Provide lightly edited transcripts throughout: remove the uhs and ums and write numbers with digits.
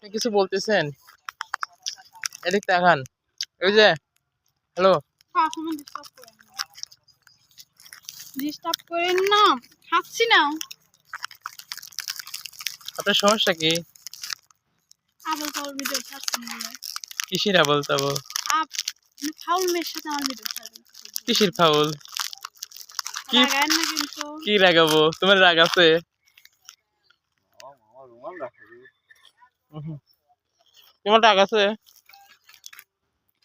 আপনি কিছু বলতেছেন? এদিক তাকান। ওই যে হ্যালো। ডিস্টার্ব করেন না, খাচ্ছি না। আপনার সমস্যা কি? আবল ফাউল ভিডিও ছাড়ছেন বলে। কিসের আবল তাবল? ফাউল মেয়ের সাথে আমার ভিডিও ছাড়বেন। কিসের ফাউল? কি রাগায়েন না কিন্তু। কি রাগাবো? তোমার রাগ আছে? তোমার রাগ আছে?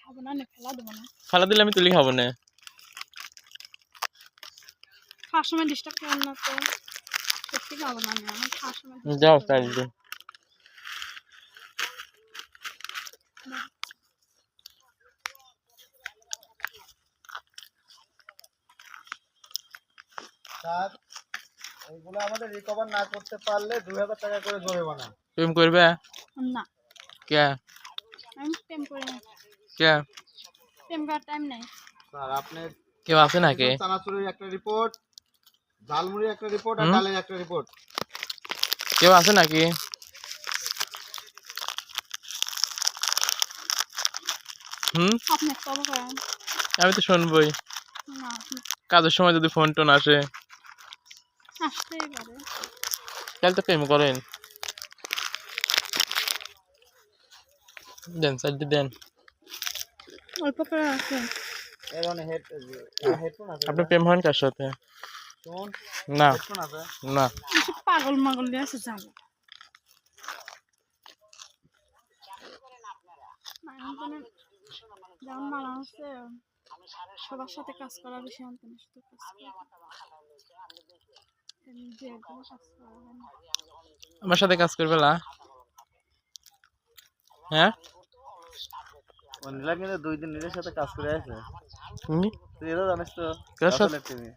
খাবো না, ফেলা দেবো না। ফেলা দিলে আমি তুলি খাবো না। খাওয়ার সময় ডিস্টার্ব করেন না তো। সত্যি খাবো না আমি খাওয়ার সময়। যাও তাইলে। স্যার এইগুলো আমাদের রিকভার না করতে পারলে 2000 টাকা করে জরিমানা। প্রেম করবে? না, কে? আমি প্রেম করি না। কে? প্রেম করার টাইম নেই। স্যার আপনি কেউ আছে নাকি? চানাচুরির একটা রিপোর্ট, ঝালমুড়ির একটা রিপোর্ট আর ডালের একটা রিপোর্ট। কেউ আছে নাকি? আপনি একটা করেন। আমি তো শুনবই। না, কাজের সময় যদি ফোন টোন আসে আসতেই পারে। তাহলে তো প্রেম করেন। দেন সাইড দেন। অল্প করে আছে। এর মানে হেডফোন আছে? আপনি প্রেম হন কার সাথে? শুন, না হেডফোন আছে? না। পাগল মাগল দিয়ে আছে যাবো। যেমন মানা হচ্ছে সবার সাথে কাজ করা বেশি আন্তনের সাথে কাজ আমার সাথে কাজ করবে না? হ্যাঁ অনিলা কিন্তু 2 দিন নিজের সাথে কাজ করে আছে। তুমি তুই এটা জানিস তো? কার সাথে? রাসেলের টিমে